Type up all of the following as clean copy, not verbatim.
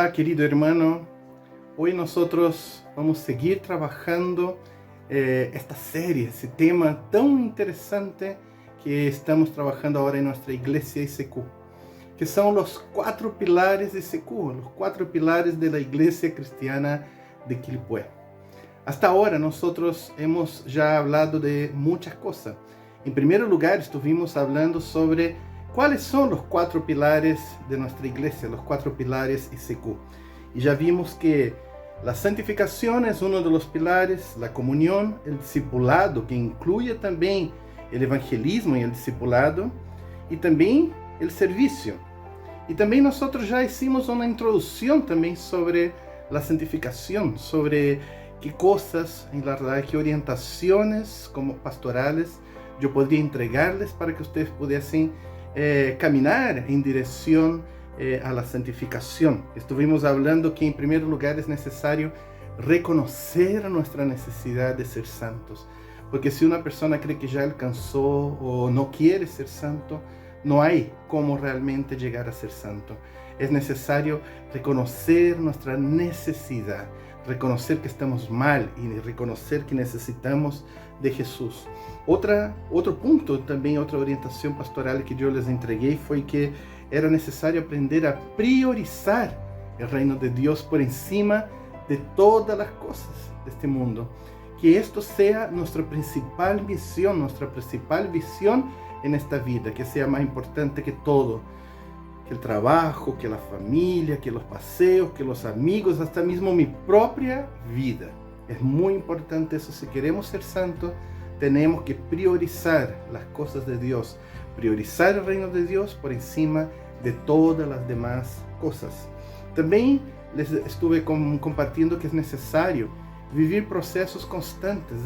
Hola, querido hermano. Hoy nosotros vamos a seguir trabajando esta serie, ese tema tan interesante que estamos trabajando ahora en nuestra iglesia ICQ, que son los 4 pilares de ICQ, los 4 pilares de la iglesia cristiana de Quilpué. Hasta ahora nosotros hemos ya hablado de muchas cosas. En primer lugar, estuvimos hablando sobre cuáles son los 4 pilares de nuestra iglesia, los 4 pilares ICQ. Y ya vimos que la santificación es uno de los pilares, la comunión, el discipulado, que incluye también el evangelismo y el discipulado, y también el servicio. Y también nosotros ya hicimos una introducción también sobre la santificación, sobre qué cosas, en la verdad, qué orientaciones como pastorales yo podría entregarles para que ustedes pudiesen caminar en dirección a la santificación. Estuvimos hablando que en primer lugar es necesario reconocer nuestra necesidad de ser santos, porque si una persona cree que ya alcanzó o no quiere ser santo, no hay cómo realmente llegar a ser santo. Es necesario reconocer nuestra necesidad, reconocer que estamos mal y reconocer que necesitamos de Jesús. Otro punto, también otra orientación pastoral que yo les entregué fue que era necesario aprender a priorizar el reino de Dios por encima de todas las cosas de este mundo. Que esto sea nuestra principal misión, nuestra principal visión en esta vida, que sea más importante que todo, que el trabajo, que la familia, que los paseos, que los amigos, hasta mismo mi propia vida. Es muy importante eso. Si queremos ser santos, tenemos que priorizar las cosas de Dios, priorizar el reino de Dios por encima de todas las demás cosas. También les estuve compartiendo que es necesario vivir procesos constantes.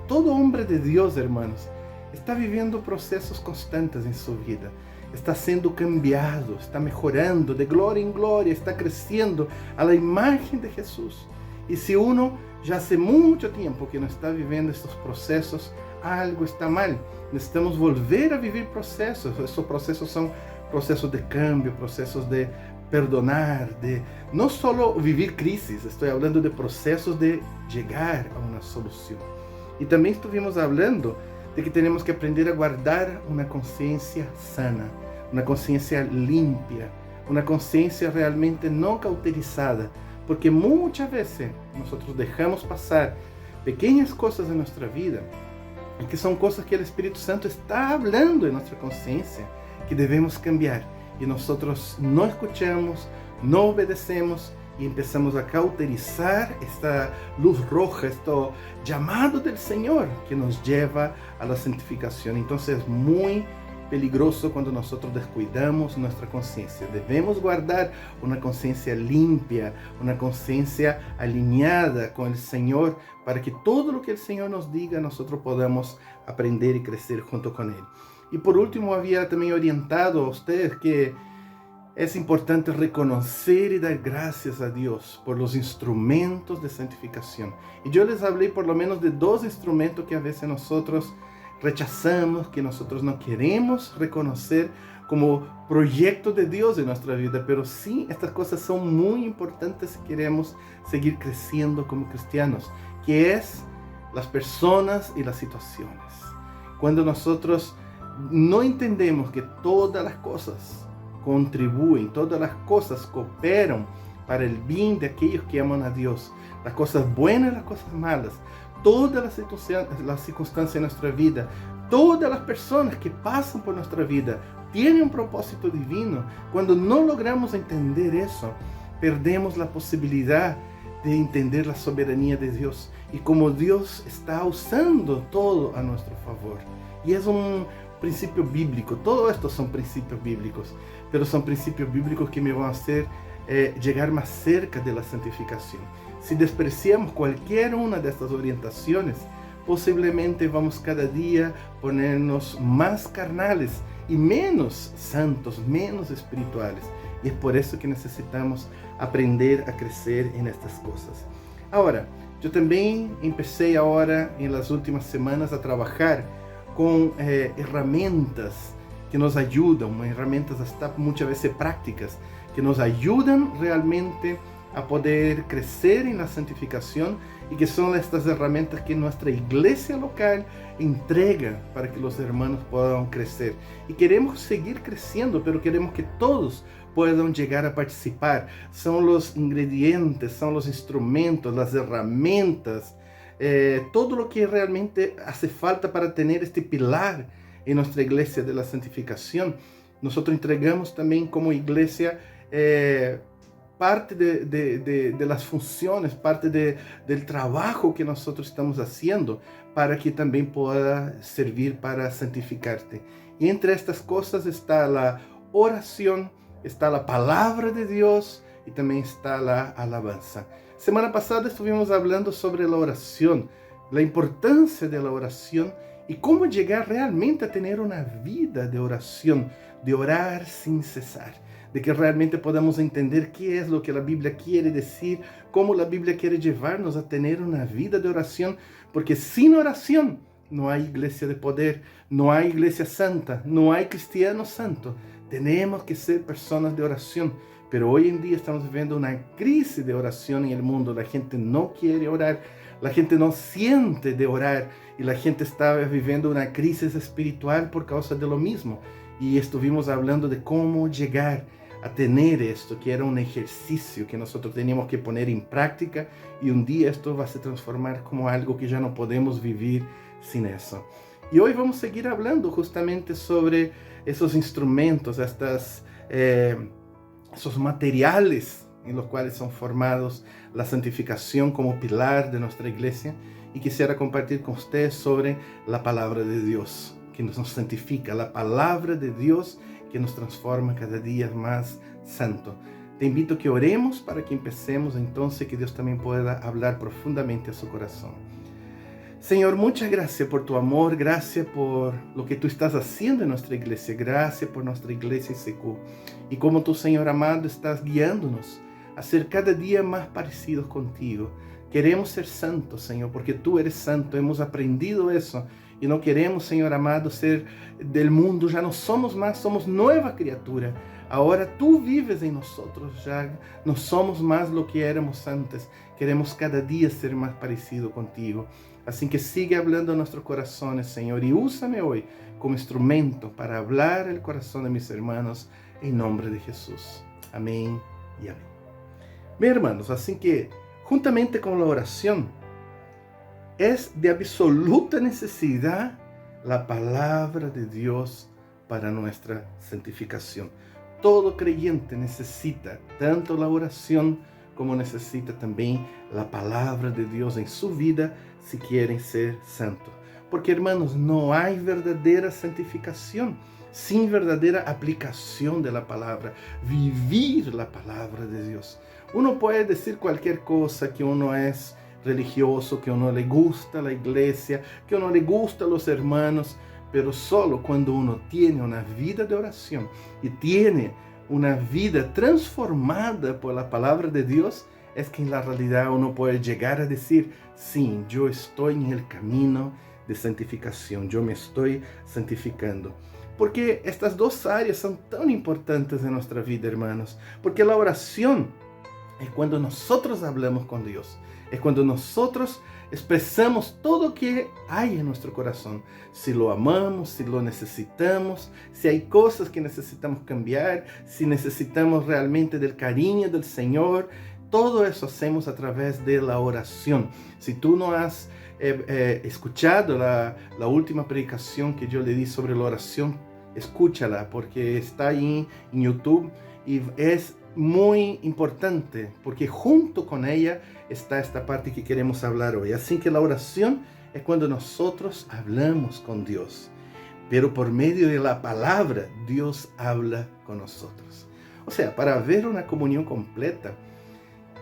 Todo hombre de Dios, hermanos, está viviendo procesos constantes en su vida. Está siendo cambiado, está mejorando de gloria en gloria, está creciendo a la imagen de Jesús. Y si uno ya hace mucho tiempo que no está viviendo estos procesos, algo está mal. Necesitamos volver a vivir procesos. Estos procesos son procesos de cambio, procesos de perdonar, de no solo vivir crisis, estoy hablando de procesos de llegar a una solución. Y también estuvimos hablando de que tenemos que aprender a guardar una conciencia sana, una conciencia limpia, una conciencia realmente no cauterizada, porque muchas veces nosotros dejamos pasar pequeñas cosas en nuestra vida, y que son cosas que el Espíritu Santo está hablando en nuestra conciencia, que debemos cambiar, y nosotros no escuchamos, no obedecemos, y empezamos a cauterizar esta luz roja, este llamado del Señor que nos lleva a la santificación. Entonces es muy peligroso cuando nosotros descuidamos nuestra conciencia. Debemos guardar una conciencia limpia, una conciencia alineada con el Señor, para que todo lo que el Señor nos diga, nosotros podamos aprender y crecer junto con Él. Y por último, había también orientado a ustedes que es importante reconocer y dar gracias a Dios por los instrumentos de santificación. Y yo les hablé por lo menos de 2 instrumentos que a veces nosotros rechazamos, que nosotros no queremos reconocer como proyectos de Dios en nuestra vida. Pero sí, estas cosas son muy importantes si queremos seguir creciendo como cristianos, que es las personas y las situaciones. Cuando nosotros no entendemos que todas las cosas contribuyen, todas las cosas cooperan para el bien de aquellos que aman a Dios, las cosas buenas y las cosas malas, todas las circunstancias de nuestra vida, todas las personas que pasan por nuestra vida tienen un propósito divino. Cuando no logramos entender eso, perdemos la posibilidad de entender la soberanía de Dios y cómo Dios está usando todo a nuestro favor. Y es un principio bíblico. Todo esto son principios bíblicos, pero son principios bíblicos que me van a hacer llegar más cerca de la santificación. Si despreciamos cualquier una de estas orientaciones, posiblemente vamos cada día ponernos más carnales y menos santos, menos espirituales. Y es por eso que necesitamos aprender a crecer en estas cosas. Ahora, yo también empecé ahora en las últimas semanas a trabajar con herramientas que nos ayudan, herramientas hasta muchas veces prácticas, que nos ayudan realmente a poder crecer en la santificación y que son estas herramientas que nuestra iglesia local entrega para que los hermanos puedan crecer. Y queremos seguir creciendo, pero queremos que todos puedan llegar a participar. Son los ingredientes, son los instrumentos, las herramientas, todo lo que realmente hace falta para tener este pilar en nuestra iglesia de la santificación. Nosotros entregamos también como iglesia parte de las funciones, parte del trabajo que nosotros estamos haciendo para que también pueda servir para santificarte. Y entre estas cosas está la oración, está la palabra de Dios y también está la alabanza. Semana pasada estuvimos hablando sobre la oración, la importancia de la oración y cómo llegar realmente a tener una vida de oración, de orar sin cesar, de que realmente podamos entender qué es lo que la Biblia quiere decir, cómo la Biblia quiere llevarnos a tener una vida de oración, porque sin oración no hay iglesia de poder, no hay iglesia santa, no hay cristiano santo. Tenemos que ser personas de oración, pero hoy en día estamos viviendo una crisis de oración en el mundo. La gente no quiere orar, la gente no siente de orar y la gente está viviendo una crisis espiritual por causa de lo mismo. Y estuvimos hablando de cómo llegar a tener esto, que era un ejercicio que nosotros teníamos que poner en práctica y un día esto va a se transformar como algo que ya no podemos vivir sin eso. Y hoy vamos a seguir hablando justamente sobre esos instrumentos, esos materiales en los cuales son formados la santificación como pilar de nuestra iglesia. Y quisiera compartir con ustedes sobre la palabra de Dios, que nos santifica, la palabra de Dios que nos transforma cada día más santo. Te invito a que oremos para que empecemos entonces, que Dios también pueda hablar profundamente a su corazón. Señor, muchas gracias por tu amor, gracias por lo que tú estás haciendo en nuestra iglesia, gracias por nuestra iglesia ICQ y como tú, Señor amado, estás guiándonos a ser cada día más parecidos contigo. Queremos ser santos, Señor, porque tú eres santo, hemos aprendido eso y no queremos, Señor amado, ser del mundo, ya no somos más, somos nueva criatura. Ahora tú vives en nosotros, ya no somos más lo que éramos antes. Queremos cada día ser más parecido contigo. Así que sigue hablando a nuestros corazones, Señor, y úsame hoy como instrumento para hablar el corazón de mis hermanos en nombre de Jesús. Amén y amén. Bien, hermanos, así que juntamente con la oración es de absoluta necesidad la palabra de Dios para nuestra santificación. Todo creyente necesita tanto la oración como necesita también la palabra de Dios en su vida si quieren ser santos. Porque, hermanos, no hay verdadera santificación sin verdadera aplicación de la palabra, vivir la palabra de Dios. Uno puede decir cualquier cosa, que uno es religioso, que uno le gusta la iglesia, que uno le gusta los hermanos, pero solo cuando uno tiene una vida de oración y tiene una vida transformada por la palabra de Dios, es que en la realidad uno puede llegar a decir, sí, yo estoy en el camino de santificación, yo me estoy santificando. Porque estas dos áreas son tan importantes en nuestra vida, hermanos. Porque la oración es cuando nosotros hablamos con Dios, es cuando nosotros expresamos todo lo que hay en nuestro corazón. Si lo amamos, si lo necesitamos, si hay cosas que necesitamos cambiar, si necesitamos realmente del cariño del Señor, todo eso hacemos a través de la oración. Si tú no has escuchado la última predicación que yo le di sobre la oración, escúchala porque está ahí en YouTube y es muy importante porque junto con ella está esta parte que queremos hablar hoy. Así que la oración es cuando nosotros hablamos con Dios, pero por medio de la palabra Dios habla con nosotros. O sea, para ver una comunión completa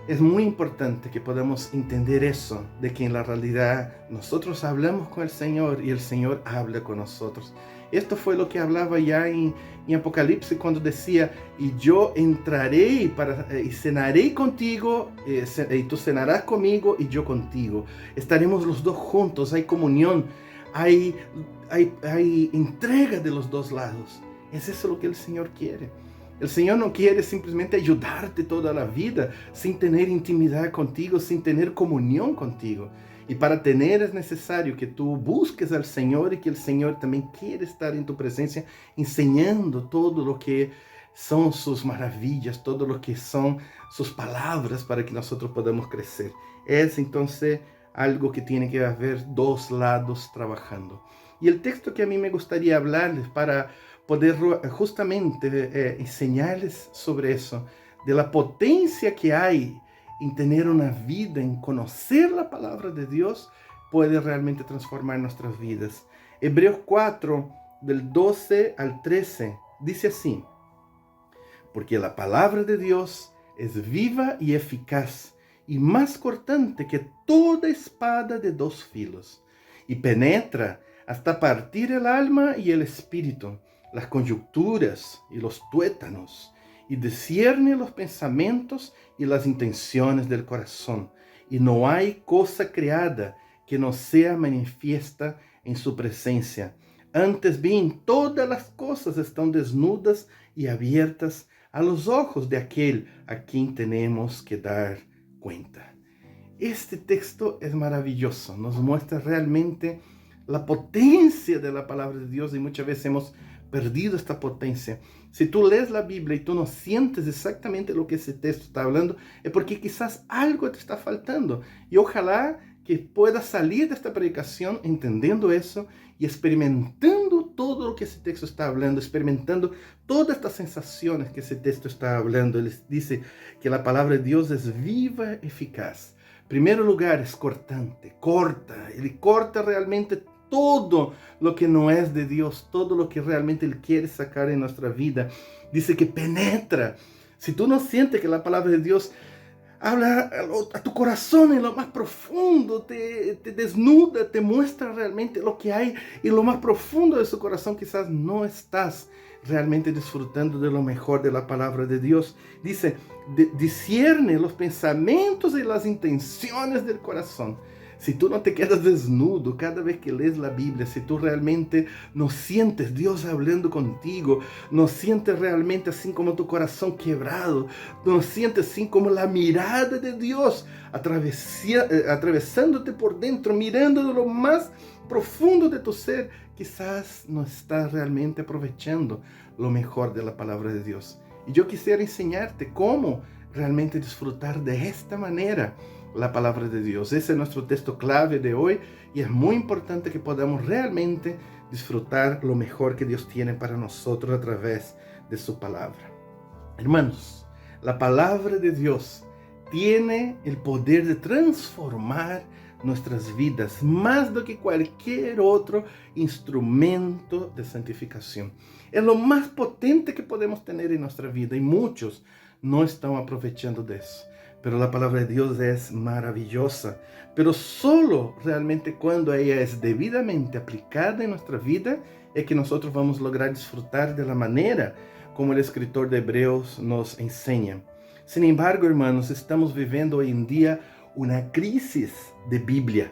es muy importante que podamos entender eso, de que en la realidad nosotros hablamos con el Señor y el Señor habla con nosotros. Esto fue lo que hablaba ya en Apocalipsis cuando decía, y yo entraré y cenaré contigo, y tú cenarás conmigo y yo contigo. Estaremos los dos juntos, hay comunión, hay entrega de los dos lados. Es eso lo que el Señor quiere. El Señor no quiere simplemente ayudarte toda la vida sin tener intimidad contigo, sin tener comunión contigo. Y para tener es necesario que tú busques al Señor y que el Señor también quiere estar en tu presencia enseñando todo lo que son sus maravillas, todo lo que son sus palabras para que nosotros podamos crecer. Es entonces algo que tiene que haber dos lados trabajando. Y el texto que a mí me gustaría hablarles para poder justamente enseñarles sobre eso, de la potencia que hay en tener una vida, en conocer la palabra de Dios, puede realmente transformar nuestras vidas. Hebreos 4, del 12 al 13, dice así: porque la palabra de Dios es viva y eficaz, y más cortante que toda espada de dos filos, y penetra hasta partir el alma y el espíritu, las coyunturas y los tuétanos, y discierne los pensamientos y las intenciones del corazón. Y no hay cosa creada que no sea manifiesta en su presencia. Antes bien, todas las cosas están desnudas y abiertas a los ojos de aquel a quien tenemos que dar cuenta. Este texto es maravilloso, nos muestra realmente la potencia de la palabra de Dios, y muchas veces hemos perdido esta potencia. Si tú lees la Biblia y tú no sientes exactamente lo que ese texto está hablando, es porque quizás algo te está faltando. Y ojalá que puedas salir de esta predicación entendiendo eso y experimentando todo lo que ese texto está hablando, experimentando todas estas sensaciones que ese texto está hablando. Él dice que la palabra de Dios es viva, eficaz. En primer lugar, es cortante, corta. Él corta realmente todo lo que no es de Dios, todo lo que realmente Él quiere sacar en nuestra vida. Dice que penetra. Si tú no sientes que la palabra de Dios habla a tu corazón en lo más profundo, te desnuda, te muestra realmente lo que hay en lo más profundo de su corazón, quizás no estás realmente disfrutando de lo mejor de la palabra de Dios. Dice, discierne los pensamientos y las intenciones del corazón. Si tú no te quedas desnudo cada vez que lees la Biblia, si tú realmente no sientes Dios hablando contigo, no sientes realmente así como tu corazón quebrado, no sientes así como la mirada de Dios atravesándote por dentro, mirando de lo más profundo de tu ser, quizás no estás realmente aprovechando lo mejor de la palabra de Dios. Y yo quisiera enseñarte cómo realmente disfrutar de esta manera la palabra de Dios. Ese es nuestro texto clave de hoy, y es muy importante que podamos realmente disfrutar lo mejor que Dios tiene para nosotros a través de su palabra. Hermanos, la palabra de Dios tiene el poder de transformar nuestras vidas más do que cualquier otro instrumento de santificación. Es lo más potente que podemos tener en nuestra vida, y muchos no están aprovechando de eso. Pero la palabra de Dios es maravillosa, pero solo realmente cuando ella es debidamente aplicada en nuestra vida es que nosotros vamos a lograr disfrutar de la manera como el escritor de Hebreos nos enseña. Sin embargo, hermanos, estamos viviendo hoy en día una crisis de Biblia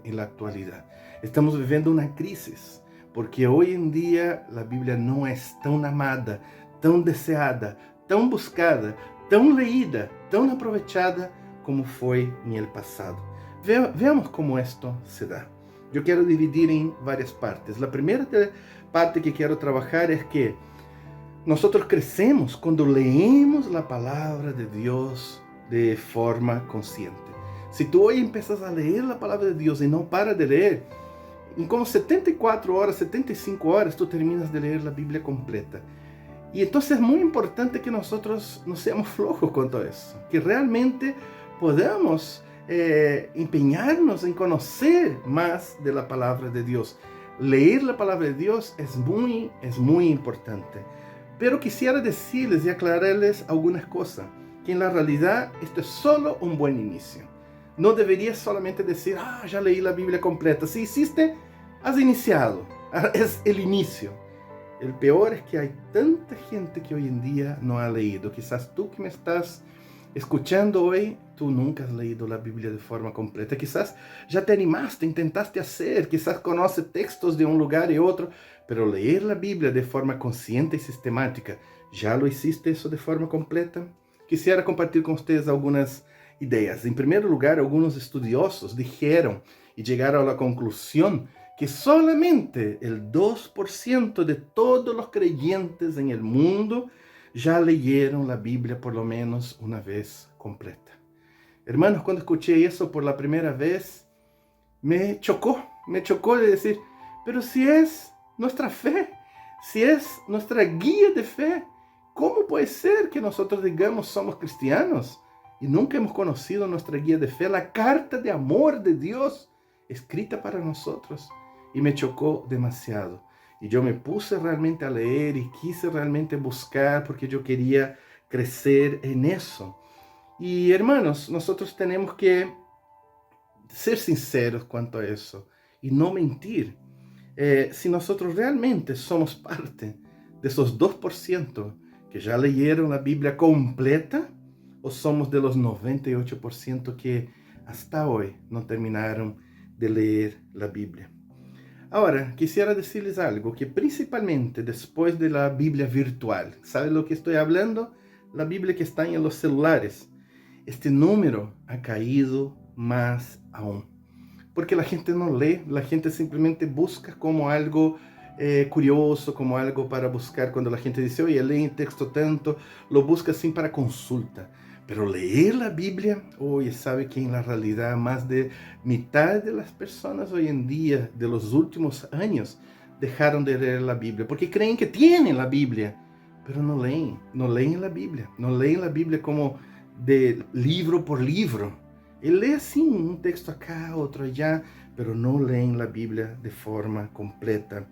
en la actualidad. Estamos viviendo una crisis porque hoy en día la Biblia no es tan amada, tan deseada, tan buscada, tão leída, tão aprovechada como foi em el passado. Veamos como esto se dá. Eu quero dividir em várias partes. A primeira parte que quero trabalhar é que nós crescemos quando leemos a palavra de Deus de forma consciente. Se tu hoje empiezas a ler a palavra de Deus e não para de ler, em como 74 horas, 75 horas, tu terminas de ler a Bíblia completa. Y entonces es muy importante que nosotros no seamos flojos quanto a eso, que realmente podamos empeñarnos en conocer más de la palabra de Dios. Leer la palabra de Dios es muy importante. Pero quisiera decirles y aclararles algunas cosas, que en la realidad esto es solo un buen inicio. No deberías solamente decir, ya leí la Biblia completa. Si hiciste, has iniciado, es el inicio. El peor es que hay tanta gente que hoy en día no ha leído. Quizás tú que me estás escuchando hoy, tú nunca has leído la Biblia de forma completa. Quizás ya te animaste, intentaste hacer, quizás conoces textos de un lugar y otro, pero leer la Biblia de forma consciente y sistemática, ¿ya lo hiciste eso de forma completa? Quisiera compartir con ustedes algunas ideas. En primer lugar, algunos estudiosos dijeron y llegaron a la conclusión que solamente el 2% de todos los creyentes en el mundo ya leyeron la Biblia por lo menos una vez completa. Hermanos, cuando escuché eso por la primera vez, me chocó de decir, pero si es nuestra fe, si es nuestra guía de fe, ¿cómo puede ser que nosotros digamos somos cristianos y nunca hemos conocido nuestra guía de fe, la carta de amor de Dios escrita para nosotros? Y me chocó demasiado. Y yo me puse realmente a leer y quise realmente buscar porque yo quería crecer en eso. Y hermanos, nosotros tenemos que ser sinceros cuanto a eso y no mentir. Si nosotros realmente somos parte de esos 2% que ya leyeron la Biblia completa, o somos de los 98% que hasta hoy no terminaron de leer la Biblia. Ahora, quisiera decirles algo, que principalmente después de la Biblia virtual, ¿sabe lo que estoy hablando? La Biblia que está en los celulares. Este número ha caído más aún. Porque la gente no lee, la gente simplemente busca como algo curioso, como algo para buscar. Cuando la gente dice, oye, lee un texto tanto, lo busca así para consulta. Pero leer la Biblia, oye, sabe que en la realidad más de mitad de las personas hoy en día, de los últimos años, dejaron de leer la Biblia, porque creen que tienen la Biblia, pero no leen la Biblia, no leen la Biblia como de libro por libro. Él lee así un texto acá, otro allá, pero no leen la Biblia de forma completa.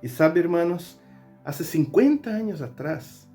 Y sabe, hermanos, hace 50 años atrás,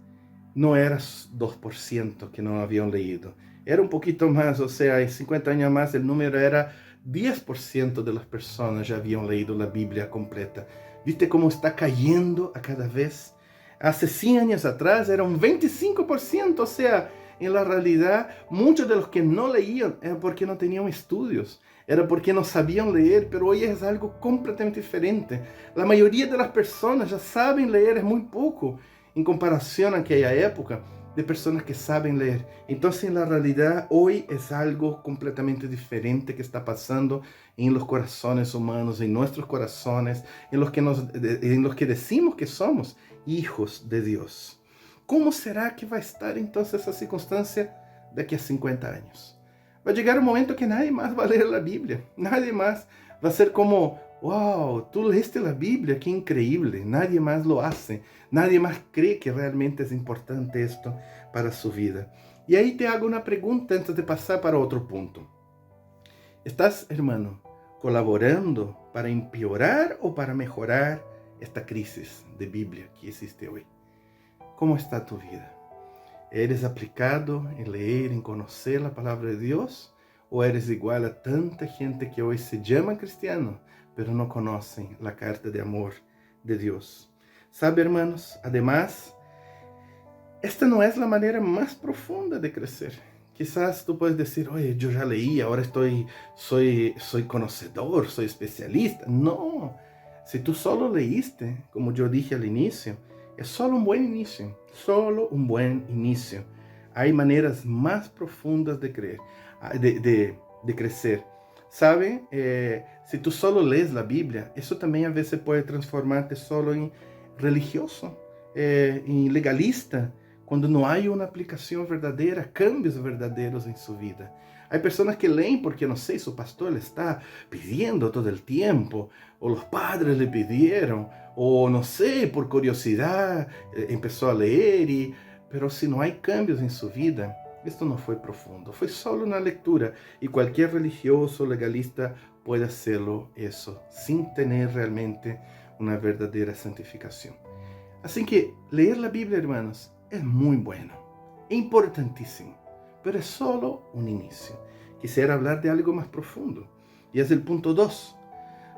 no era 2% que no habían leído. Era un poquito más, o sea, en 50 años más el número era 10% de las personas ya habían leído la Biblia completa. ¿Viste cómo está cayendo a cada vez? Hace 100 años atrás era un 25%, o sea, en la realidad muchos de los que no leían era porque no tenían estudios, era porque no sabían leer, pero hoy es algo completamente diferente. La mayoría de las personas ya saben leer, es muy poco en comparación a aquella época de personas que saben leer. Entonces, en la realidad, hoy es algo completamente diferente que está pasando en los corazones humanos, en nuestros corazones, en los que decimos que somos hijos de Dios. ¿Cómo será que va a estar entonces esa circunstancia de aquí a 50 años? Va a llegar un momento que nadie más va a leer la Biblia, nadie más va a ser como, wow, tú leíste la Biblia, qué increíble, nadie más lo hace, nadie más cree que realmente es importante esto para su vida. Y ahí te hago una pregunta antes de pasar para otro punto. ¿Estás, hermano, colaborando para empeorar o para mejorar esta crisis de Biblia que existe hoy? ¿Cómo está tu vida? ¿Eres aplicado en leer, en conocer la palabra de Dios? ¿O eres igual a tanta gente que hoy se llama cristiano, pero no conocen la carta de amor de Dios? ¿Sabe, hermanos? Además, esta no es la manera más profunda de crecer. Quizás tú puedes decir, oye, yo ya leí, ahora soy conocedor, soy especialista. No, si tú solo leíste, como yo dije al inicio, es solo un buen inicio, solo un buen inicio. Hay maneras más profundas de creer, de crecer. ¿Sabe? Si tú solo lees la Biblia, eso también a veces puede transformarte solo en religioso, en legalista, cuando no hay una aplicación verdadera, cambios verdaderos en su vida. Hay personas que leen porque, no sé, su pastor le está pidiendo todo el tiempo, o los padres le pidieron, o no sé, por curiosidad empezó a leer, pero si no hay cambios en su vida, esto no fue profundo, fue solo una lectura, y cualquier religioso legalista puede hacerlo eso, sin tener realmente una verdadera santificación. Así que leer la Biblia, hermanos, es muy bueno, es importantísimo, pero es solo un inicio. Quisiera hablar de algo más profundo, y es el punto 2.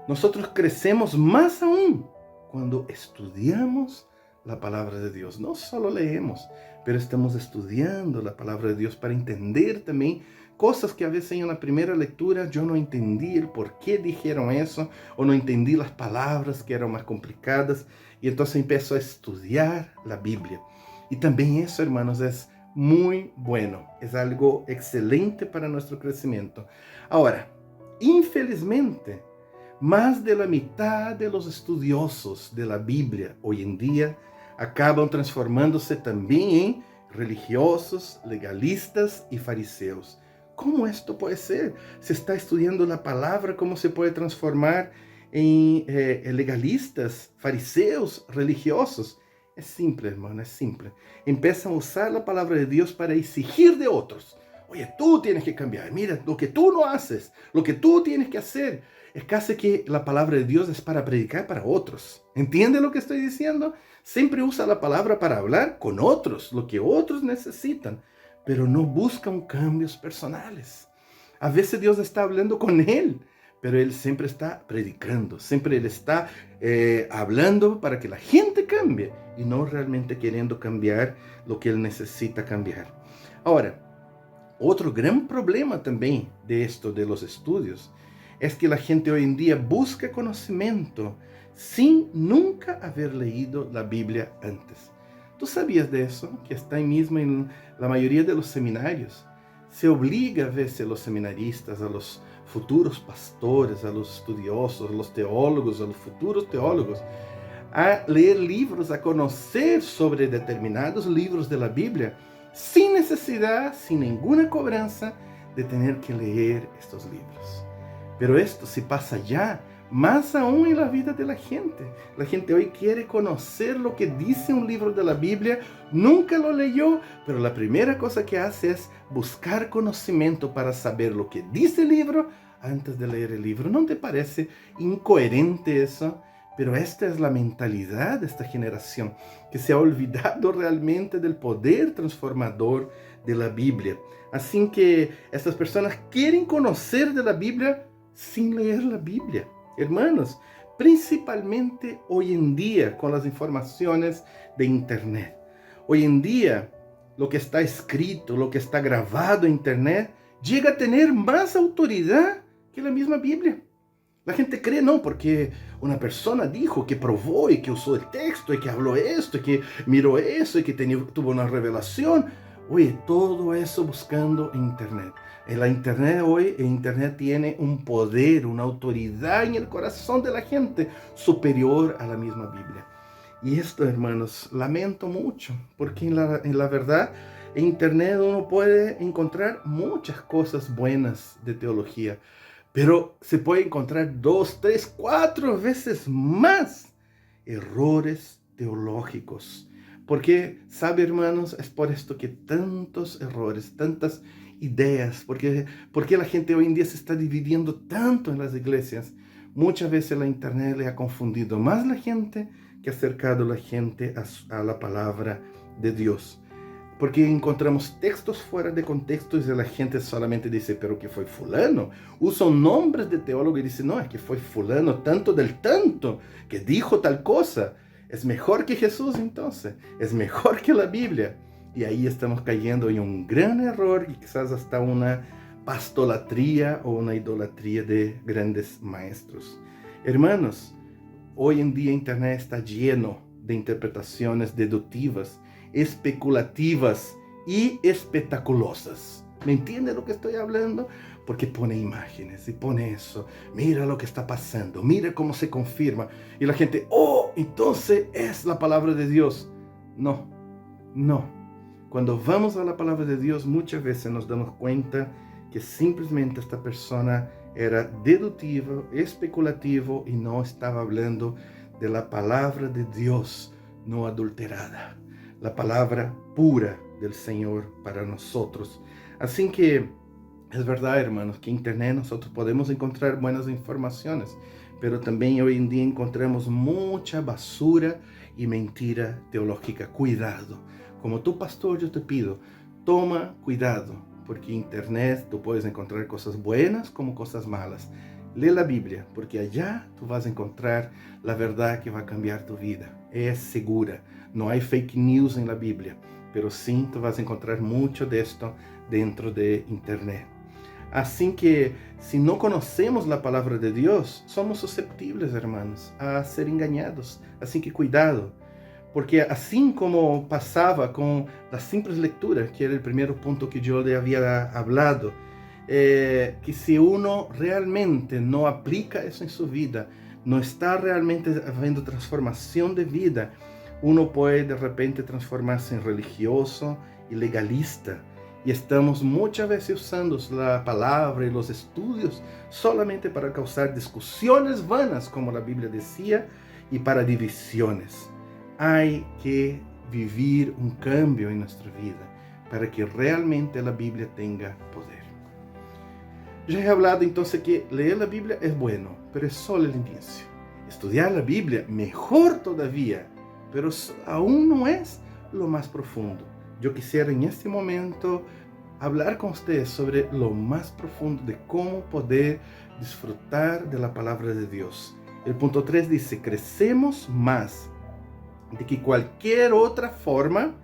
Nosotros crecemos más aún cuando estudiamos la palabra de Dios. No solo leemos, pero estamos estudiando la palabra de Dios para entender también cosas que a veces en una primera lectura yo no entendí el por qué dijeron eso, o no entendí las palabras que eran más complicadas, y entonces empiezo a estudiar la Biblia. Y también eso, hermanos, es muy bueno, es algo excelente para nuestro crecimiento. Ahora, infelizmente, más de la mitad de los estudiosos de la Biblia hoy en día acaban transformándose también en religiosos, legalistas y fariseos. ¿Cómo esto puede ser? Se está estudiando la palabra, ¿cómo se puede transformar en legalistas, fariseos, religiosos? Es simple, hermano, es simple. Empiezan a usar la palabra de Dios para exigir de otros. Oye, tú tienes que cambiar. Mira, lo que tú no haces, lo que tú tienes que hacer. Es casi que la palabra de Dios es para predicar para otros. ¿Entiende lo que estoy diciendo? Siempre usa la palabra para hablar con otros, lo que otros necesitan, pero no buscan cambios personales. A veces Dios está hablando con él, pero él siempre está predicando, siempre él está hablando para que la gente cambie y no realmente queriendo cambiar lo que él necesita cambiar. Ahora, otro gran problema también de esto de los estudios es que la gente hoy en día busca conocimiento sin nunca haber leído la Biblia antes. ¿Tú sabías de eso? Que está ahí mismo en la mayoría de los seminarios. Se obliga a veces a los seminaristas, a los futuros pastores, a los estudiosos, a los teólogos, a los futuros teólogos, a leer libros, a conocer sobre determinados libros de la Biblia, sin necesidad, sin ninguna cobranza de tener que leer estos libros. Pero esto se pasa ya, más aún en la vida de la gente. La gente hoy quiere conocer lo que dice un libro de la Biblia, nunca lo leyó, pero la primera cosa que hace es buscar conocimiento para saber lo que dice el libro antes de leer el libro. ¿No te parece incoherente eso? Pero esta es la mentalidad de esta generación, que se ha olvidado realmente del poder transformador de la Biblia. Así que estas personas quieren conocer de la Biblia sin leer la Biblia. Hermanos, principalmente hoy en día con las informaciones de Internet. Hoy en día lo que está escrito, lo que está grabado en Internet, llega a tener más autoridad que la misma Biblia. La gente cree, no, porque una persona dijo que probó y que usó el texto y que habló esto y que miró eso y que tuvo una revelación. Oye, todo eso buscando en Internet. En Internet tiene un poder, una autoridad en el corazón de la gente superior a la misma Biblia. Y esto, hermanos, lamento mucho, porque en la verdad, en Internet uno puede encontrar muchas cosas buenas de teología, pero se puede encontrar 2, 3, 4 veces más errores teológicos. Porque, ¿sabe, hermanos? Es por esto que tantos errores, tantas ideas, porque la gente hoy en día se está dividiendo tanto en las iglesias. Muchas veces la Internet le ha confundido más la gente que ha acercado a la gente a la palabra de Dios. Porque encontramos textos fuera de contexto y la gente solamente dice, pero que fue fulano. Usan nombres de teólogo y dicen, no, es que fue fulano tanto del tanto, que dijo tal cosa. Es mejor que Jesús entonces, es mejor que la Biblia. Y ahí estamos cayendo en un gran error y quizás hasta una pastolatría o una idolatría de grandes maestros. Hermanos, hoy en día Internet está lleno de interpretaciones deductivas, especulativas y espectaculosas. ¿Me entiende lo que estoy hablando? Porque pone imágenes y pone eso. Mira lo que está pasando, mira cómo se confirma. Y la gente, oh, entonces es la palabra de Dios. No, no. Cuando vamos a la palabra de Dios, muchas veces nos damos cuenta que simplemente esta persona era deductivo, especulativo y no estaba hablando de la palabra de Dios no adulterada, la palabra pura del Señor para nosotros. Así que es verdad, hermanos, que en Internet nosotros podemos encontrar buenas informaciones, pero también hoy en día encontramos mucha basura y mentira teológica. Cuidado. Como tu pastor, yo te pido, toma cuidado, porque en Internet tú puedes encontrar cosas buenas como cosas malas. Lee la Biblia, porque allá tú vas a encontrar la verdad que va a cambiar tu vida. Es segura. No hay fake news en la Biblia, pero sí tú vas a encontrar mucho de esto dentro de Internet. Así que si no conocemos la palabra de Dios, somos susceptibles, hermanos, a ser engañados. Así que cuidado, porque así como pasaba con la simple lectura, que era el primer punto que yo le había hablado, que si uno realmente no aplica eso en su vida, no está realmente habiendo transformación de vida, uno puede de repente transformarse en religioso y legalista. Y estamos muchas veces usando la palabra y los estudios solamente para causar discusiones vanas, como la Biblia decía, y para divisiones. Hay que vivir un cambio en nuestra vida para que realmente la Biblia tenga poder. Ya he hablado entonces que leer la Biblia es bueno, pero es solo el inicio. Estudiar la Biblia, mejor todavía, pero aún no es lo más profundo. Yo quisiera en este momento hablar con ustedes sobre lo más profundo de cómo poder disfrutar de la palabra de Dios. El punto 3 dice, crecemos más de que cualquier otra forma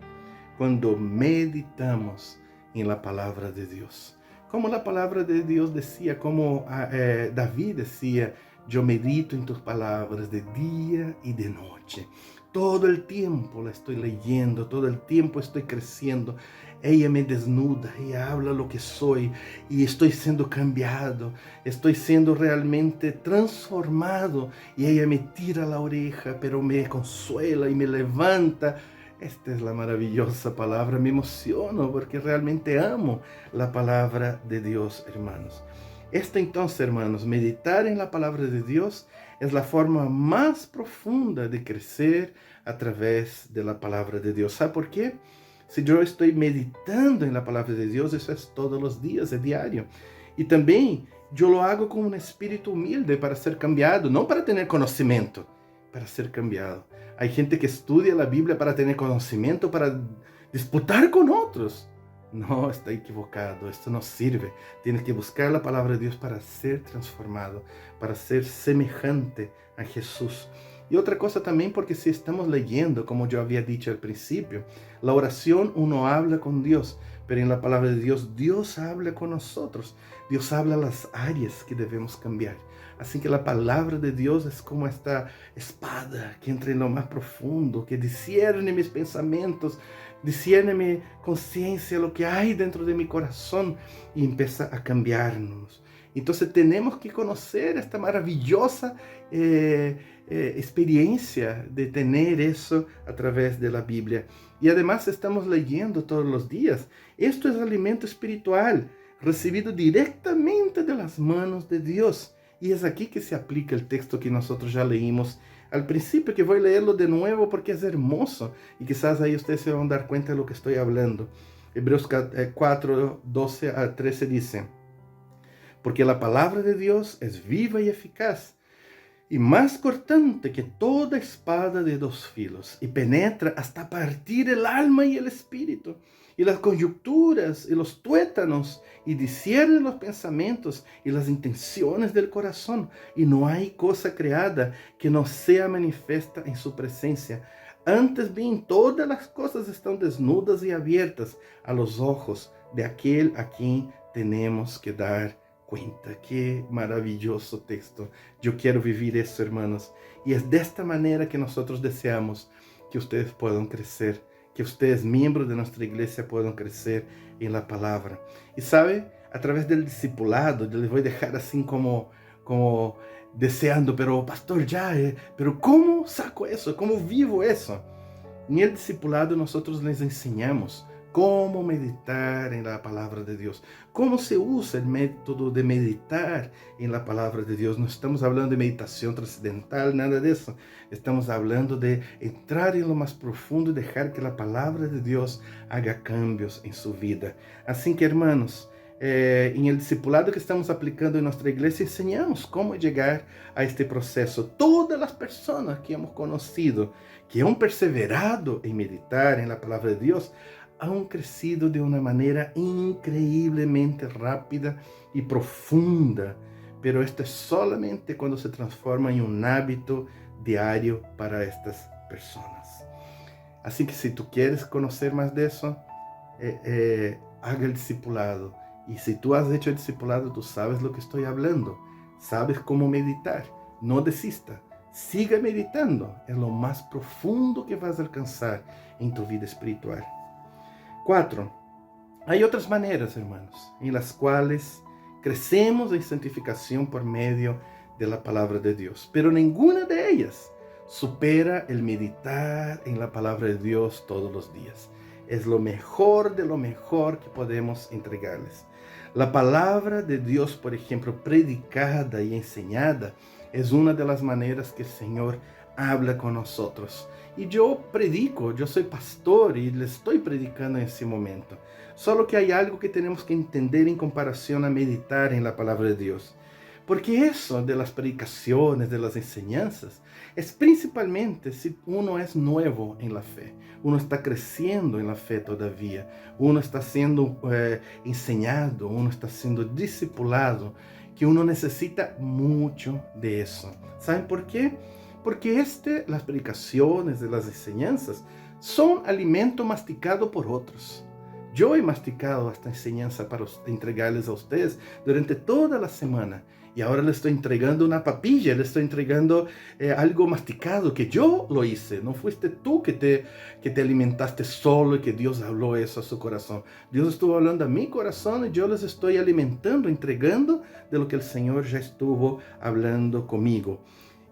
cuando meditamos en la palabra de Dios. Como la palabra de Dios decía, como David decía, yo medito en tus palabras de día y de noche. Todo el tiempo la estoy leyendo, todo el tiempo estoy creciendo. Ella me desnuda, ella habla lo que soy y estoy siendo cambiado, estoy siendo realmente transformado y ella me tira la oreja, pero me consuela y me levanta. Esta es la maravillosa palabra, me emociono porque realmente amo la palabra de Dios, hermanos. Esta entonces, hermanos, meditar en la palabra de Dios es la forma más profunda de crecer a través de la palabra de Dios. ¿Sabe por qué? Si yo estoy meditando en la palabra de Dios, eso es todos los días, es diario. Y también yo lo hago con un espíritu humilde para ser cambiado, no para tener conocimiento, para ser cambiado. Hay gente que estudia la Biblia para tener conocimiento, para disputar con otros. No, está equivocado, esto no sirve. Tienes que buscar la palabra de Dios para ser transformado, para ser semejante a Jesús. Y otra cosa también, porque si estamos leyendo, como yo había dicho al principio, la oración uno habla con Dios, pero en la palabra de Dios, Dios habla con nosotros. Dios habla las áreas que debemos cambiar. Así que la palabra de Dios es como esta espada que entra en lo más profundo, que discierne mis pensamientos, discierne mi conciencia, lo que hay dentro de mi corazón y empieza a cambiarnos. Entonces tenemos que conocer esta maravillosa experiencia de tener eso a través de la Biblia. Y además estamos leyendo todos los días. Esto es alimento espiritual, recibido directamente de las manos de Dios. Y es aquí que se aplica el texto que nosotros ya leímos al principio, que voy a leerlo de nuevo porque es hermoso. Y quizás ahí ustedes se van a dar cuenta de lo que estoy hablando. Hebreos 4, 12 a 13 dice, porque la palabra de Dios es viva y eficaz, y más cortante que toda espada de dos filos, y penetra hasta partir el alma y el espíritu, y las coyunturas y los tuétanos, y discierne los pensamientos y las intenciones del corazón, y no hay cosa creada que no sea manifiesta en su presencia. Antes bien, todas las cosas están desnudas y abiertas a los ojos de aquel a quien tenemos que dar cuenta. Qué maravilloso texto. Yo quiero vivir eso, hermanos. Y es de esta manera que nosotros deseamos que ustedes puedan crecer, que ustedes, miembros de nuestra iglesia, puedan crecer en la palabra. Y sabe, a través del discipulado, yo les voy a dejar así como deseando, pero pastor, ya, pero ¿cómo saco eso? ¿Cómo vivo eso? En el discipulado nosotros les enseñamos cómo meditar en la palabra de Dios, cómo se usa el método de meditar en la palabra de Dios. No estamos hablando de meditación trascendental, nada de eso. Estamos hablando de entrar en lo más profundo y dejar que la palabra de Dios haga cambios en su vida. Así que, hermanos, en el discipulado que estamos aplicando en nuestra iglesia, enseñamos cómo llegar a este proceso. Todas las personas que hemos conocido, que han perseverado en meditar en la palabra de Dios, han crecido de una manera increíblemente rápida y profunda. Pero esto es solamente cuando se transforma en un hábito diario para estas personas. Así que si tú quieres conocer más de eso, haga el discipulado. Y si tú has hecho el discipulado, tú sabes lo que estoy hablando. Sabes cómo meditar. No desista. Siga meditando. Es lo más profundo que vas a alcanzar en tu vida espiritual. 4. Hay otras maneras, hermanos, en las cuales crecemos en santificación por medio de la palabra de Dios. Pero ninguna de ellas supera el meditar en la palabra de Dios todos los días. Es lo mejor de lo mejor que podemos entregarles. La palabra de Dios, por ejemplo, predicada y enseñada, es una de las maneras que el Señor habla con nosotros. Y yo predico, yo soy pastor y le estoy predicando en ese momento. Solo que hay algo que tenemos que entender en comparación a meditar en la palabra de Dios. Porque eso de las predicaciones, de las enseñanzas, es principalmente si uno es nuevo en la fe. Uno está creciendo en la fe todavía. Uno está siendo enseñado, uno está siendo discipulado, que uno necesita mucho de eso. ¿Saben por qué? Porque las predicaciones, de las enseñanzas, son alimento masticado por otros. Yo he masticado esta enseñanza para entregarles a ustedes durante toda la semana. Y ahora les estoy entregando una papilla, les estoy entregando algo masticado, que yo lo hice. No fuiste tú que te alimentaste solo y que Dios habló eso a su corazón. Dios estuvo hablando a mi corazón y yo les estoy alimentando, entregando de lo que el Señor ya estuvo hablando conmigo.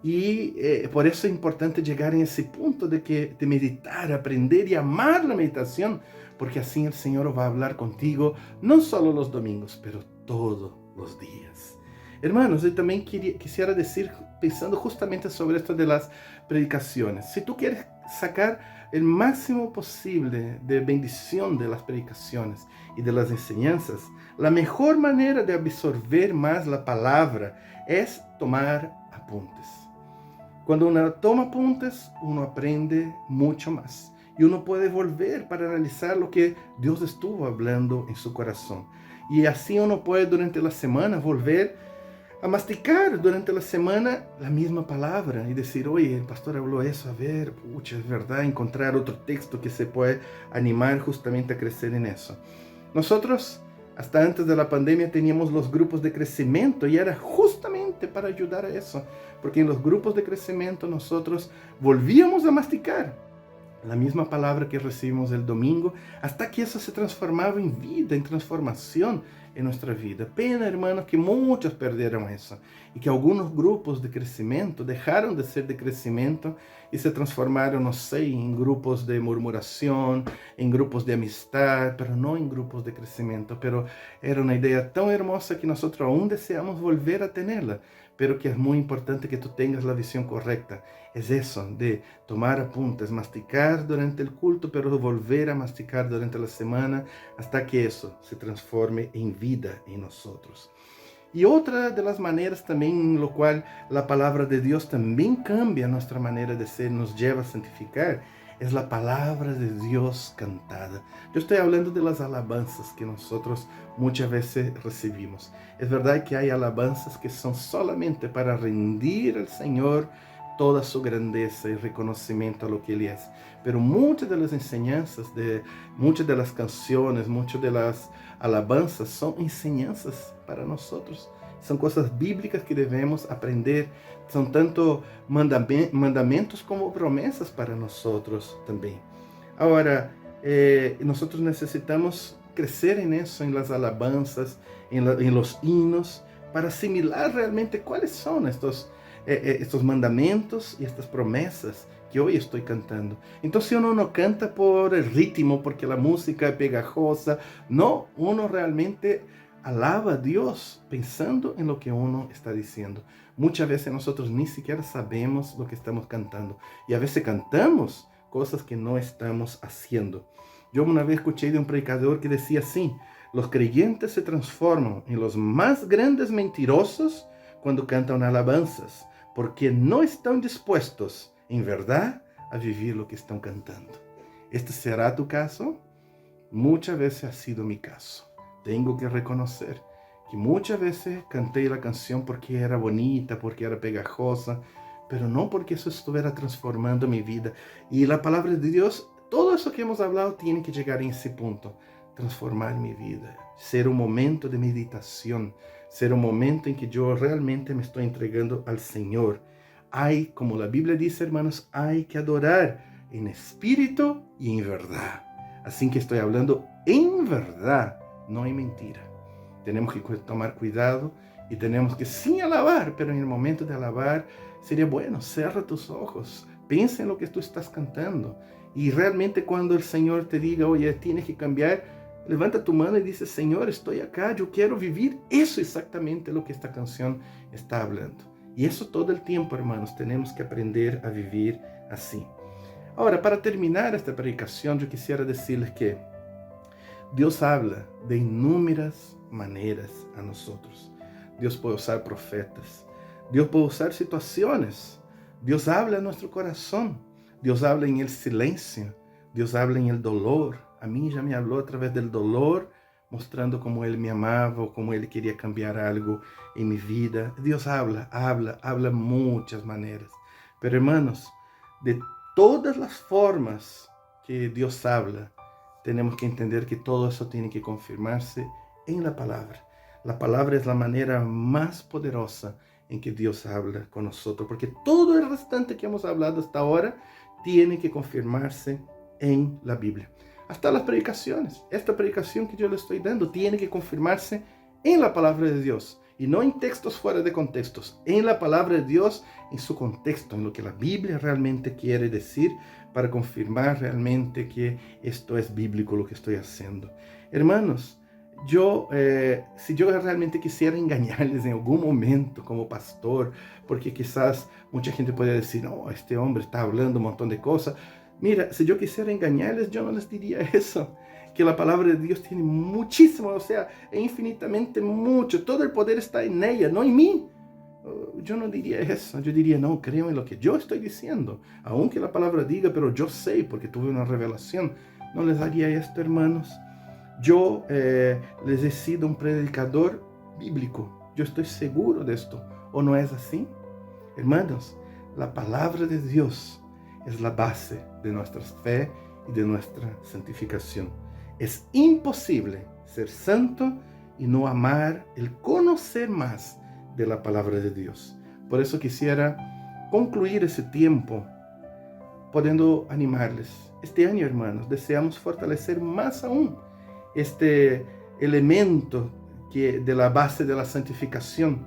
Y por eso es importante llegar en ese punto de meditar, aprender y amar la meditación, porque así el Señor va a hablar contigo, no solo los domingos, pero todos los días. Hermanos, yo también quisiera decir, pensando justamente sobre esto de las predicaciones, si tú quieres sacar el máximo posible de bendición de las predicaciones y de las enseñanzas, la mejor manera de absorber más la palabra es tomar apuntes. Cuando uno toma apuntes, uno aprende mucho más. Y uno puede volver para analizar lo que Dios estuvo hablando en su corazón. Y así uno puede durante la semana volver a masticar durante la semana la misma palabra y decir, oye, el pastor habló eso, a ver, pucha, es verdad, encontrar otro texto que se puede animar justamente a crecer en eso. Nosotros, hasta antes de la pandemia, teníamos los grupos de crecimiento y era justamente para ayudar a eso, porque en los grupos de crecimiento nosotros volvíamos a masticar la misma palabra que recibimos el domingo, hasta que eso se transformaba en vida, en transformación en nuestra vida. Pena, hermanos, que muchos perdieron eso y que algunos grupos de crecimiento dejaron de ser de crecimiento y se transformaron, no sé, en grupos de murmuración, en grupos de amistad, pero no en grupos de crecimiento. Pero era una idea tan hermosa que nosotros aún deseamos volver a tenerla, pero que es muy importante que tú tengas la visión correcta. Es eso, de tomar apuntes, masticar durante el culto, pero volver a masticar durante la semana hasta que eso se transforme en vida en nosotros. Y otra de las maneras también en lo cual la palabra de Dios también cambia nuestra manera de ser, nos lleva a santificar, es la palabra de Dios cantada. Yo estoy hablando de las alabanzas que nosotros muchas veces recibimos. Es verdad que hay alabanzas que son solamente para rendir al Señor toda su grandeza y reconocimiento a lo que Él es. Pero muchas de las enseñanzas, muchas de las canciones, muchas de las alabanzas son enseñanzas para nosotros. Son cosas bíblicas que debemos aprender. Son tanto mandamentos como promesas para nosotros también. Ahora, nosotros necesitamos crecer en eso, en las alabanzas, en los himnos, para asimilar realmente cuáles son estos mandamentos y estas promesas que hoy estoy cantando. Entonces uno no canta por el ritmo, porque la música es pegajosa. No, uno realmente alaba a Dios pensando en lo que uno está diciendo. Muchas veces nosotros ni siquiera sabemos lo que estamos cantando. Y a veces cantamos cosas que no estamos haciendo. Yo una vez escuché de un predicador que decía así: los creyentes se transforman en los más grandes mentirosos cuando cantan alabanzas, porque no están dispuestos, en verdad, a vivir lo que están cantando. ¿Este será tu caso? Muchas veces ha sido mi caso. Tengo que reconocer que muchas veces canté la canción porque era bonita, porque era pegajosa, pero no porque eso estuviera transformando mi vida. Y la palabra de Dios todo eso que hemos hablado tiene que llegar a ese punto, transformar mi vida, ser un momento de meditación, ser un momento en que yo realmente me estoy entregando al Señor. Hay, como la Biblia dice, hermanos, hay que adorar en espíritu y en verdad. Así que estoy hablando en verdad, no en mentira. Tenemos que tomar cuidado y tenemos que sí alabar, pero en el momento de alabar sería bueno, cierra tus ojos, piensa en lo que tú estás cantando. Y realmente cuando el Señor te diga, oye, tienes que cambiar, levanta tu mano y dice, Señor, estoy acá, yo quiero vivir. Eso es exactamente lo que esta canción está hablando. Y eso todo el tiempo, hermanos, tenemos que aprender a vivir así. Ahora, para terminar esta predicación, yo quisiera decirles que Dios habla de inúmeras maneras a nosotros. Dios puede usar profetas. Dios puede usar situaciones. Dios habla en nuestro corazón. Dios habla en el silencio. Dios habla en el dolor. A mí ya me habló a través del dolor, mostrando cómo Él me amaba o cómo Él quería cambiar algo en mi vida. Dios habla muchas maneras. Pero hermanos, de todas las formas que Dios habla, tenemos que entender que todo eso tiene que confirmarse en la palabra. La palabra es la manera más poderosa en que Dios habla con nosotros, porque todo el restante que hemos hablado hasta ahora tiene que confirmarse en la Biblia. Hasta las predicaciones, esta predicación que yo le estoy dando tiene que confirmarse en la palabra de Dios y no en textos fuera de contextos, en la palabra de Dios, en su contexto, en lo que la Biblia realmente quiere decir para confirmar realmente que esto es bíblico lo que estoy haciendo. Hermanos, si yo realmente quisiera engañarles en algún momento como pastor, porque quizás mucha gente puede decir, no, este hombre está hablando un montón de cosas. Mira, si yo quisiera engañarles, yo no les diría eso, que la palabra de Dios tiene muchísimo, o sea, infinitamente mucho, todo el poder está en ella, no en mí. Yo no diría eso, yo diría, no, creo en lo que yo estoy diciendo, aunque la palabra diga, pero yo sé porque tuve una revelación. No les haría esto, hermanos. Yo les he sido un predicador bíblico, yo estoy seguro de esto, ¿o no es así? Hermanos, la palabra de Dios es la base de nuestra fe y de nuestra santificación. Es imposible ser santo y no amar el conocer más de la palabra de Dios. Por eso quisiera concluir ese tiempo pudiendo animarles. Este año, hermanos, deseamos fortalecer más aún este elemento de la base de la santificación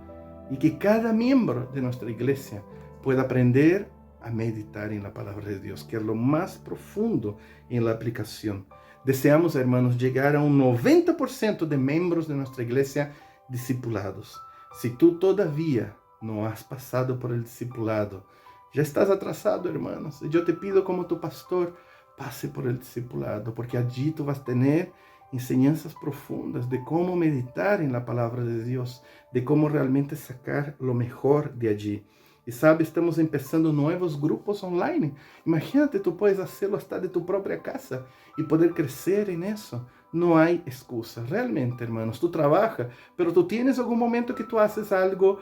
y que cada miembro de nuestra iglesia pueda aprender a meditar en la palabra de Dios, que es lo más profundo en la aplicación. Deseamos, hermanos, llegar a un 90% de miembros de nuestra iglesia discipulados. Si tú todavía no has pasado por el discipulado, ya estás atrasado, hermanos. Yo te pido como tu pastor, pase por el discipulado, porque allí tú vas a tener enseñanzas profundas de cómo meditar en la palabra de Dios, de cómo realmente sacar lo mejor de allí. Y sabe, estamos empezando nuevos grupos online. Imagínate, tú puedes hacerlo hasta de tu propia casa y poder crecer en eso. No hay excusa. Realmente, hermanos, tú trabajas, pero tú tienes algún momento que tú haces algo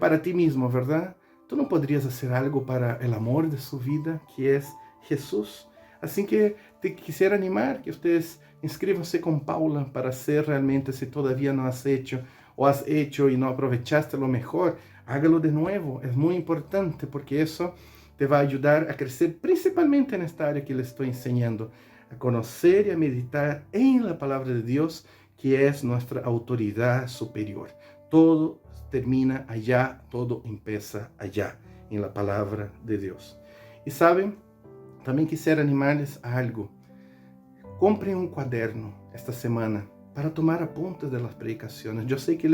para ti mismo, ¿verdad? Tú no podrías hacer algo para el amor de su vida, que es Jesús. Así que te quisiera animar que ustedes inscríbanse con Paula para hacer realmente, si todavía no has hecho o has hecho y no aprovechaste lo mejor, hágalo de nuevo. Es muy importante porque eso te va a ayudar a crecer principalmente en esta área que les estoy enseñando, a conocer y a meditar en la palabra de Dios, que es nuestra autoridad superior. Todo termina allá, todo empieza allá, en la palabra de Dios. Y saben, también quisiera animarles a algo. Compren un cuaderno esta semana para tomar apuntes de las predicaciones. Yo sé que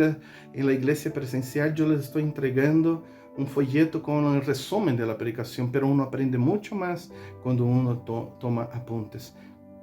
en la iglesia presencial yo les estoy entregando un folleto con el resumen de la predicación, pero uno aprende mucho más cuando uno toma apuntes.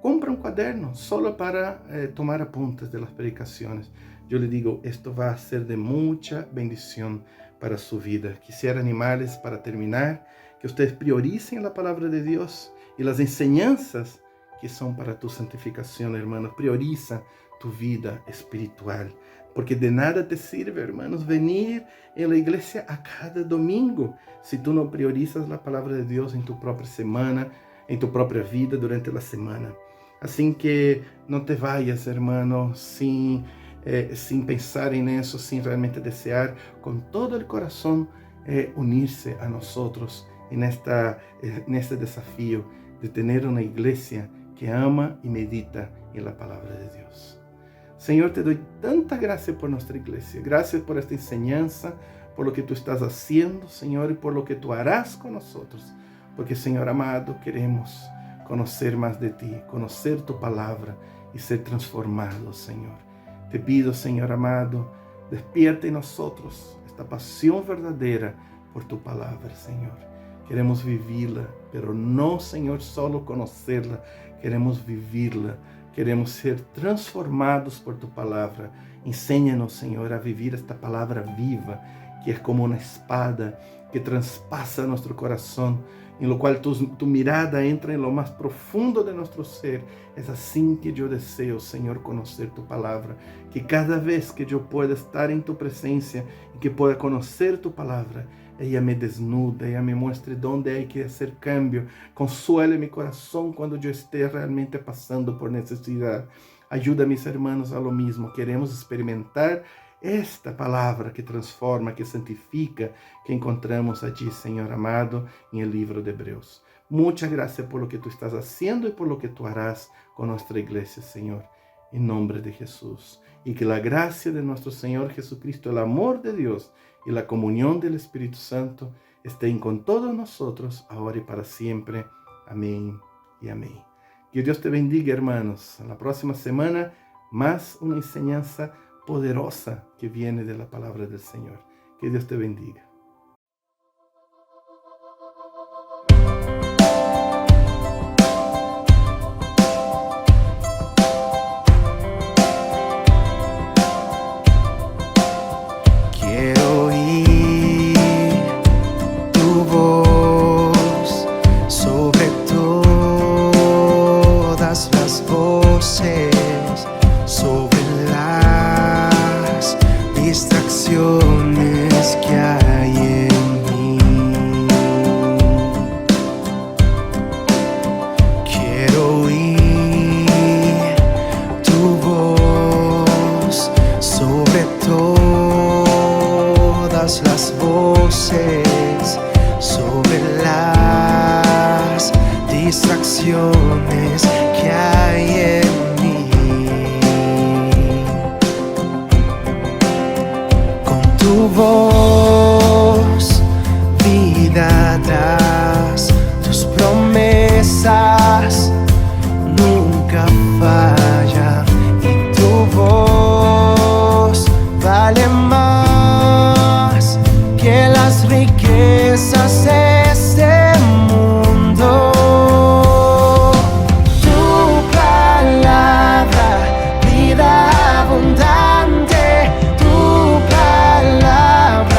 Compra un cuaderno solo para tomar apuntes de las predicaciones. Yo le digo, esto va a ser de mucha bendición para su vida. Quisiera animarles para terminar, que ustedes prioricen la palabra de Dios y las enseñanzas que son para tu santificación, hermanos. Prioriza tu vida espiritual, porque de nada te sirve, hermanos, venir en la iglesia a cada domingo si tú no priorizas la palabra de Dios en tu propia semana, en tu propia vida durante la semana. Así que no te vayas, hermano, sin pensar en eso, sin realmente desear con todo el corazón unirse a nosotros en este desafío de tener una iglesia que ama y medita en la palabra de Dios. Señor, te doy tanta gracia por nuestra iglesia. Gracias por esta enseñanza, por lo que tú estás haciendo, Señor, y por lo que tú harás con nosotros. Porque, Señor amado, queremos conocer más de ti, conocer tu palabra y ser transformados, Señor. Te pido, Señor amado, despierta en nosotros esta pasión verdadera por tu palabra, Señor. Queremos vivirla, pero no, Señor, solo conocerla, queremos vivirla. Queremos ser transformados por tu palabra. Enséñanos, Señor, a vivir esta palabra viva, que es como una espada que traspasa nuestro corazón, en lo cual tu mirada entra en lo más profundo de nuestro ser. Es así que yo deseo, Señor, conocer tu palabra, que cada vez que yo pueda estar en tu presencia y que pueda conocer tu palabra, ella me desnuda, ella me muestre dónde hay que hacer cambio, consuele mi corazón cuando yo esté realmente pasando por necesidad. Ayuda a mis hermanos a lo mismo. Queremos experimentar esta palabra que transforma, que santifica, que encontramos allí, Señor amado, en el libro de Hebreos. Muchas gracias por lo que tú estás haciendo y por lo que tú harás con nuestra iglesia, Señor, en nombre de Jesús. Y que la gracia de nuestro Señor Jesucristo, el amor de Dios y la comunión del Espíritu Santo estén con todos nosotros, ahora y para siempre. Amén y amén. Que Dios te bendiga, hermanos. En la próxima semana, más una enseñanza poderosa que viene de la palabra del Señor. Que Dios te bendiga. Quiero oír tu voz sobre todas las voces, sobre las distracciones que hay en mí. Quiero oír tu voz sobre todas las voces, sobre las distracciones que hay en mí. Con tu voz, vida das, tus promesas nunca fallan, y tu voz vale más que las riquezas de este mundo. Tu palabra, vida abundante, tu palabra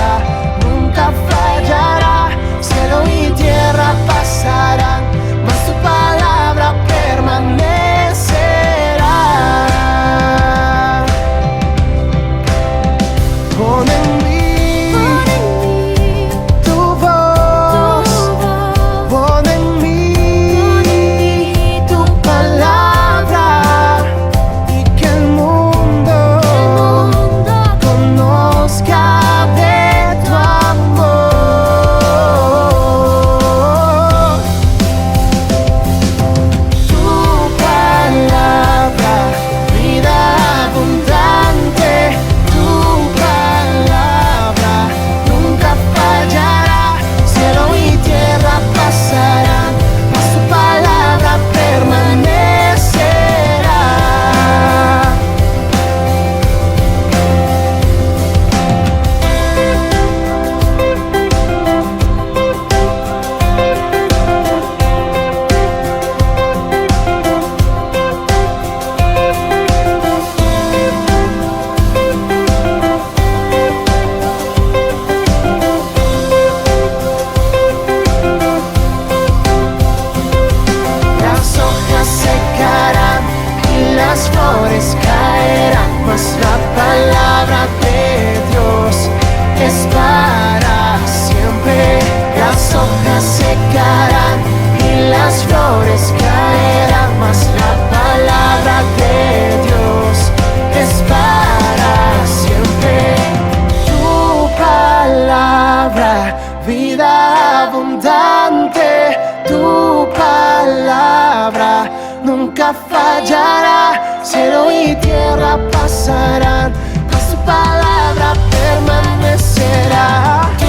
nunca fallará. Cielo y tierra pasarán, mas tu palabra permanecerá. Tu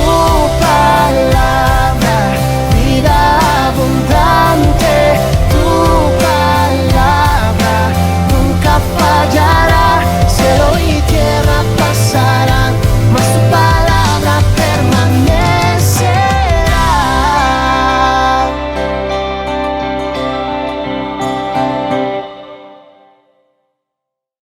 palabra